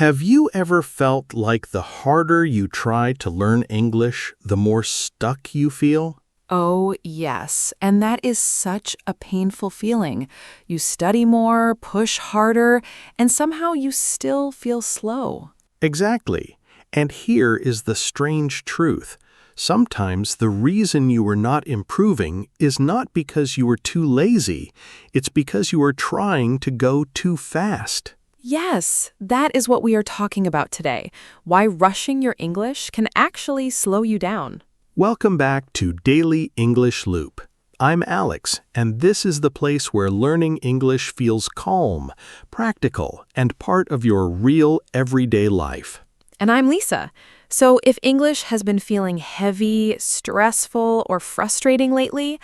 Have you ever felt like the harder you try to learn English, the more stuck you feel? Oh, yes. And that is such a painful feeling. You study more, push harder, and somehow you still feel slow. Exactly. And here is the strange truth. Sometimes the reason you are not improving is not because you are too lazy. It's because you are trying to go too fast. Yes, that is what we are talking about today. Why rushing your English can actually slow you down. Welcome back to Daily English Loop. I'm Alex, and this is the place where learning English feels calm, practical, and part of your real everyday life. And I'm Lisa. So if English has been feeling heavy, stressful, or frustrating lately,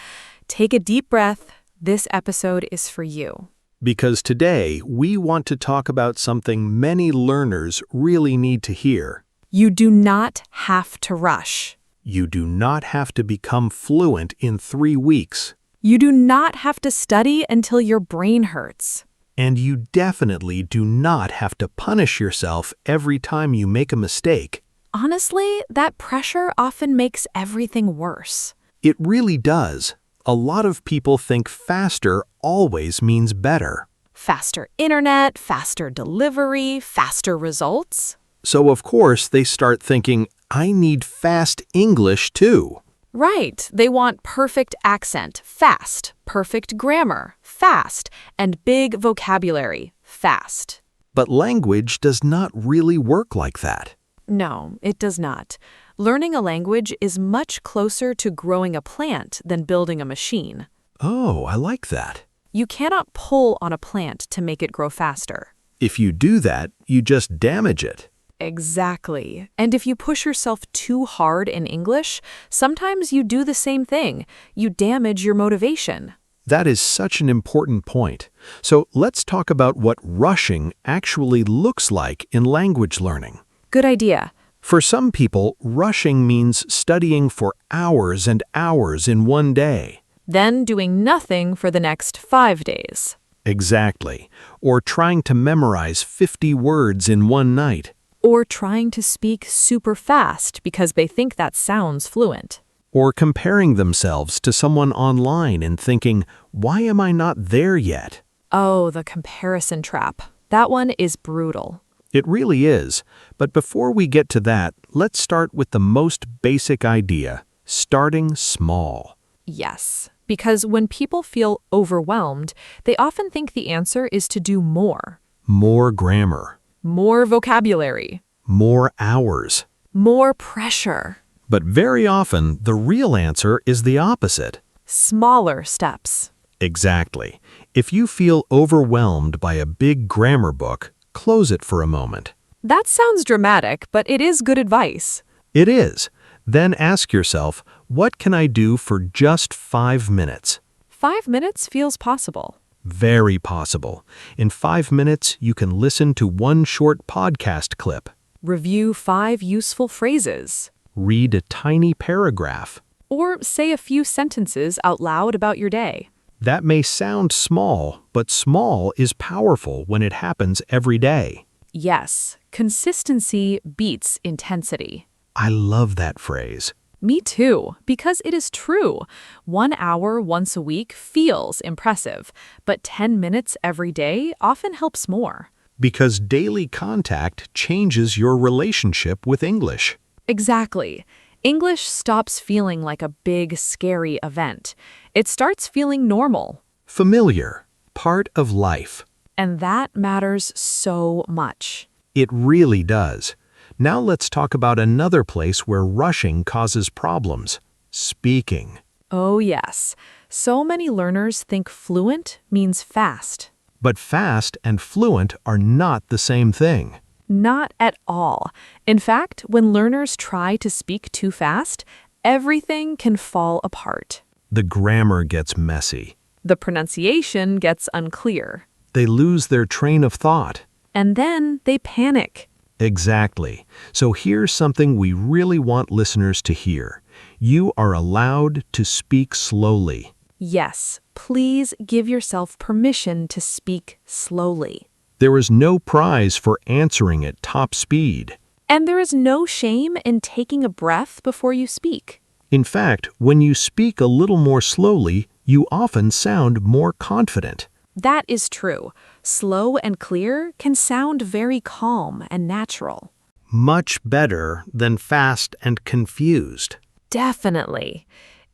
take a deep breath. This episode is for you. Because today we want to talk about something many learners really need to hear. You do not have to rush. You do not have to become fluent in 3 weeks. You do not have to study until your brain hurts. And you definitely do not have to punish yourself every time you make a mistake. Honestly, that pressure often makes everything worse. It really does. A lot of people think faster always means better. Faster internet, faster delivery, faster results. So of course they start thinking, I need fast English too. Right. They want perfect accent, fast, perfect grammar, fast, and big vocabulary, fast. But language does not really work like that. No, it does not. Learning a language is much closer to growing a plant than building a machine. Oh, I like that. You cannot pull on a plant to make it grow faster. If you do that, you just damage it. Exactly. And if you push yourself too hard in English, sometimes you do the same thing. You damage your motivation. That is such an important point. So let's talk about what rushing actually looks like in language learning. Good idea. For some people, rushing means studying for hours and hours in one day. Then doing nothing for the next 5 days. Exactly. Or trying to memorize 50 words in one night. Or trying to speak super fast because they think that sounds fluent. Or comparing themselves to someone online and thinking, why am I not there yet? Oh, the comparison trap. That one is brutal. It really is. But before we get to that, let's start with the most basic idea, starting small. Yes, because when people feel overwhelmed, they often think the answer is to do more. More grammar. More vocabulary. More hours. More pressure. But very often, the real answer is the opposite. Smaller steps. Exactly. If you feel overwhelmed by a big grammar book, close it for a moment. That sounds dramatic, but it is good advice. It is. Then ask yourself, what can I do for just 5 minutes? 5 minutes feels possible. Very possible. In 5 minutes, you can listen to one short podcast clip. Review 5 useful phrases. Read a tiny paragraph. Or say a few sentences out loud about your day. That may sound small, but small is powerful when it happens every day. Yes, consistency beats intensity. I love that phrase. Me too, because it is true. 1 hour once a week feels impressive, but 10 minutes every day often helps more. Because daily contact changes your relationship with English. Exactly. English stops feeling like a big, scary event. It starts feeling normal. Familiar. Part of life. And that matters so much. It really does. Now let's talk about another place where rushing causes problems. Speaking. Oh yes. So many learners think fluent means fast. But fast and fluent are not the same thing. Not at all. In fact, when learners try to speak too fast, everything can fall apart. The grammar gets messy. The pronunciation gets unclear. They lose their train of thought. And then they panic. Exactly. So here's something we really want listeners to hear. You are allowed to speak slowly. Yes, please give yourself permission to speak slowly. There is no prize for answering at top speed. And there is no shame in taking a breath before you speak. In fact, when you speak a little more slowly, you often sound more confident. That is true. Slow and clear can sound very calm and natural. Much better than fast and confused. Definitely.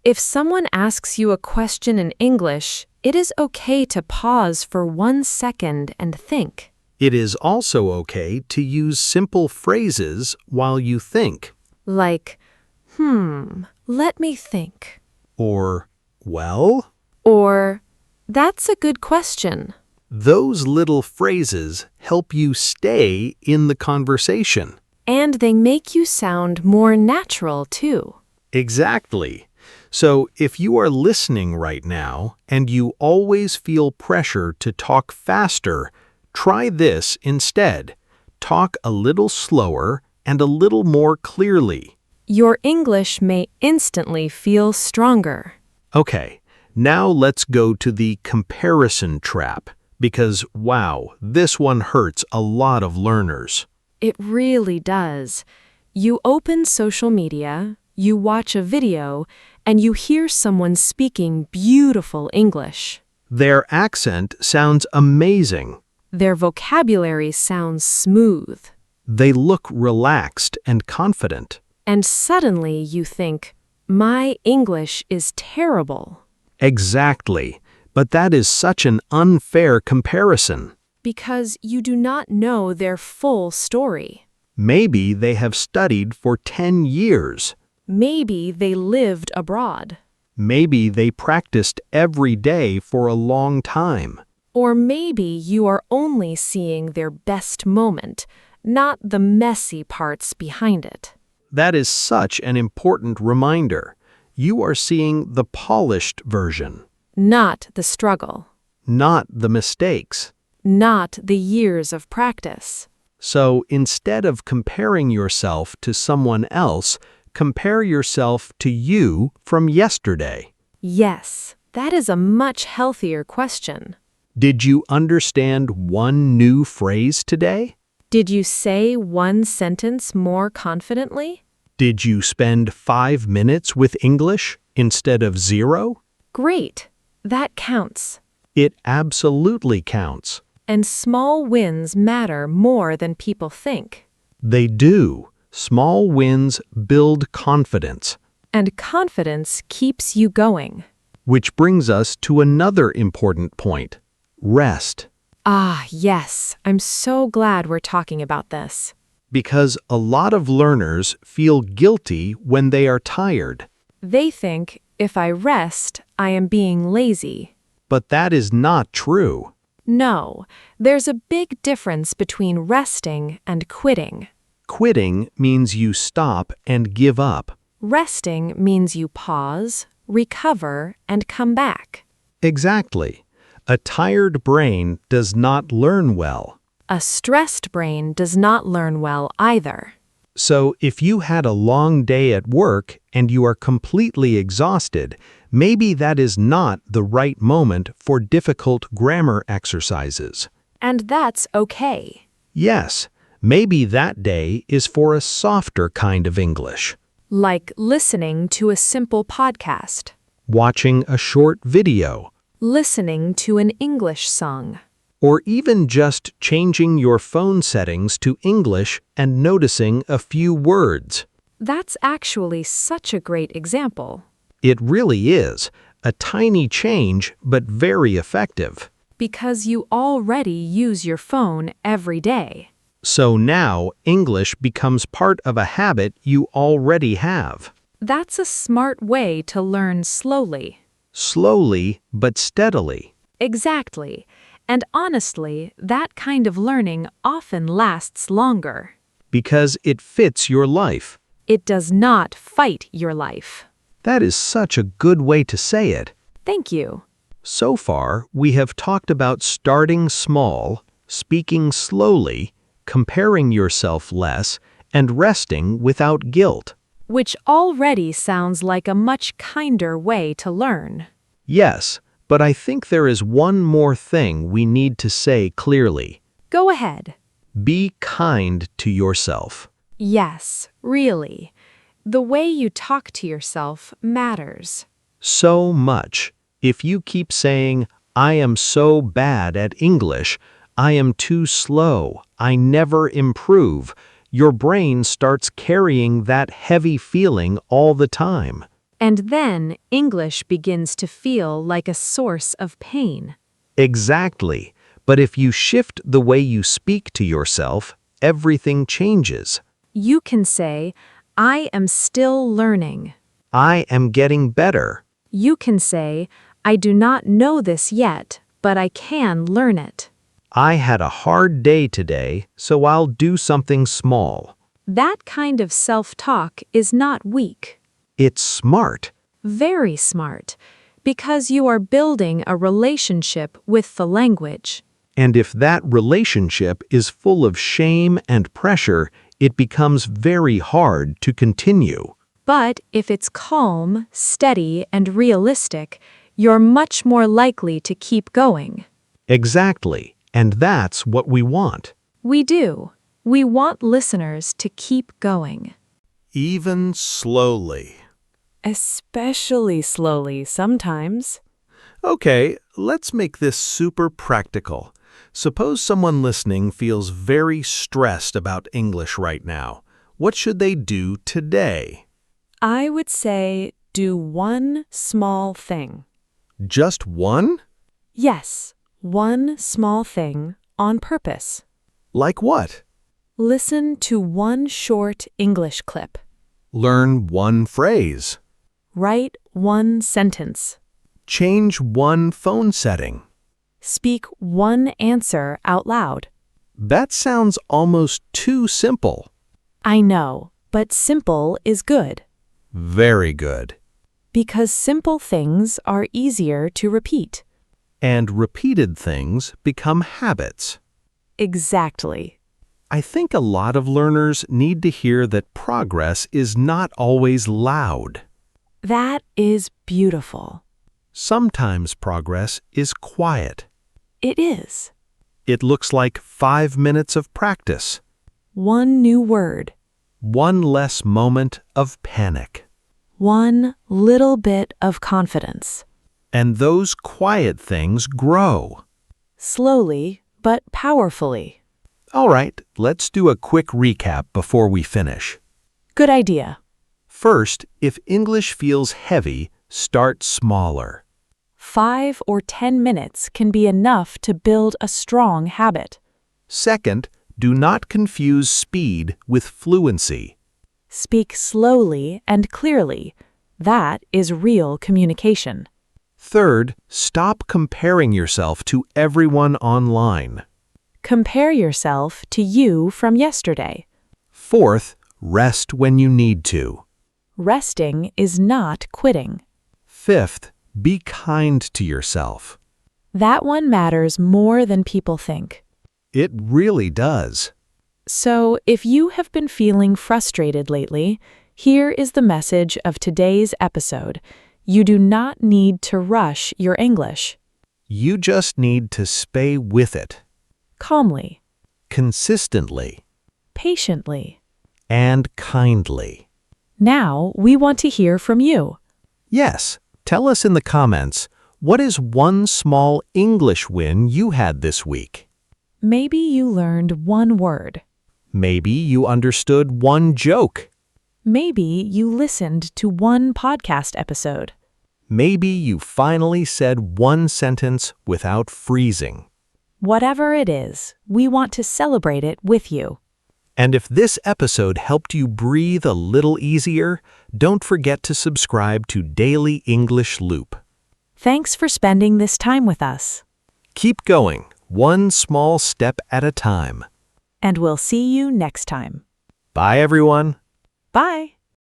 If someone asks you a question in English, it is okay to pause for 1 second and think. It is also okay to use simple phrases while you think. Like, let me think. Or, well? Or, that's a good question. Those little phrases help you stay in the conversation. And they make you sound more natural, too. Exactly. So if you are listening right now and you always feel pressure to talk faster, try this instead. Talk a little slower and a little more clearly. Your English may instantly feel stronger. Okay, now let's go to the comparison trap, because wow, this one hurts a lot of learners. It really does. You open social media, you watch a video, and you hear someone speaking beautiful English. Their accent sounds amazing. Their vocabulary sounds smooth. They look relaxed and confident. And suddenly you think, my English is terrible. Exactly. But that is such an unfair comparison. Because you do not know their full story. Maybe they have studied for 10 years. Maybe they lived abroad. Maybe they practiced every day for a long time. Or maybe you are only seeing their best moment, not the messy parts behind it. That is such an important reminder. You are seeing the polished version. Not the struggle. Not the mistakes. Not the years of practice. So instead of comparing yourself to someone else, compare yourself to you from yesterday. Yes, that is a much healthier question. Did you understand one new phrase today? Did you say one sentence more confidently? Did you spend 5 minutes with English instead of 0? Great. That counts. It absolutely counts. And small wins matter more than people think. They do. Small wins build confidence. And confidence keeps you going. Which brings us to another important point. Rest. Ah, yes. I'm so glad we're talking about this. Because a lot of learners feel guilty when they are tired. They think, if I rest, I am being lazy. But that is not true. No, there's a big difference between resting and quitting. Quitting means you stop and give up. Resting means you pause, recover, and come back. Exactly. A tired brain does not learn well. A stressed brain does not learn well either. So if you had a long day at work and you are completely exhausted, maybe that is not the right moment for difficult grammar exercises. And that's okay. Yes, maybe that day is for a softer kind of English. Like listening to a simple podcast. Watching a short video. Listening to an English song. Or even just changing your phone settings to English and noticing a few words. That's actually such a great example. It really is. A tiny change, but very effective. Because you already use your phone every day. So now English becomes part of a habit you already have. That's a smart way to learn slowly. Slowly, but steadily. Exactly. And honestly, that kind of learning often lasts longer. Because it fits your life. It does not fight your life. That is such a good way to say it. Thank you. So far, we have talked about starting small, speaking slowly, comparing yourself less, and resting without guilt. Which already sounds like a much kinder way to learn. Yes, but I think there is one more thing we need to say clearly. Go ahead. Be kind to yourself. Yes, really. The way you talk to yourself matters. So much. If you keep saying, I am so bad at English, I am too slow, I never improve, your brain starts carrying that heavy feeling all the time. And then English begins to feel like a source of pain. Exactly. But if you shift the way you speak to yourself, everything changes. You can say, I am still learning. I am getting better. You can say, I do not know this yet, but I can learn it. I had a hard day today, so I'll do something small. That kind of self-talk is not weak. It's smart. Very smart, because you are building a relationship with the language. And if that relationship is full of shame and pressure, it becomes very hard to continue. But if it's calm, steady, and realistic, you're much more likely to keep going. Exactly. And that's what we want. We do. We want listeners to keep going. Even slowly. Especially slowly sometimes. Okay, let's make this super practical. Suppose someone listening feels very stressed about English right now. What should they do today? I would say do one small thing. Just one? Yes, one small thing on purpose. Like what? Listen to one short English clip. Learn one phrase. Write one sentence. Change one phone setting. Speak one answer out loud. That sounds almost too simple. I know, but simple is good. Very good. Because simple things are easier to repeat. And repeated things become habits. Exactly. I think a lot of learners need to hear that progress is not always loud. That is beautiful. Sometimes progress is quiet. It is. It looks like 5 minutes of practice. One new word. One less moment of panic. One little bit of confidence. And those quiet things grow. Slowly, but powerfully. All right, let's do a quick recap before we finish. Good idea. First, if English feels heavy, start smaller. 5 or 10 minutes can be enough to build a strong habit. Second, do not confuse speed with fluency. Speak slowly and clearly. That is real communication. Third, stop comparing yourself to everyone online. Compare yourself to you from yesterday. Fourth, rest when you need to. Resting is not quitting. Fifth, be kind to yourself. That one matters more than people think. It really does. So, if you have been feeling frustrated lately, here is the message of today's episode. You do not need to rush your English. You just need to stay with it. Calmly, Consistently. patiently. And kindly. Now, we want to hear from you. Yes, tell us in the comments, what is one small English win you had this week? Maybe you learned one word. Maybe you understood one joke. Maybe you listened to one podcast episode. Maybe you finally said one sentence without freezing. Whatever it is, we want to celebrate it with you. And if this episode helped you breathe a little easier, don't forget to subscribe to Daily English Loop. Thanks for spending this time with us. Keep going, one small step at a time. And we'll see you next time. Bye, everyone. Bye.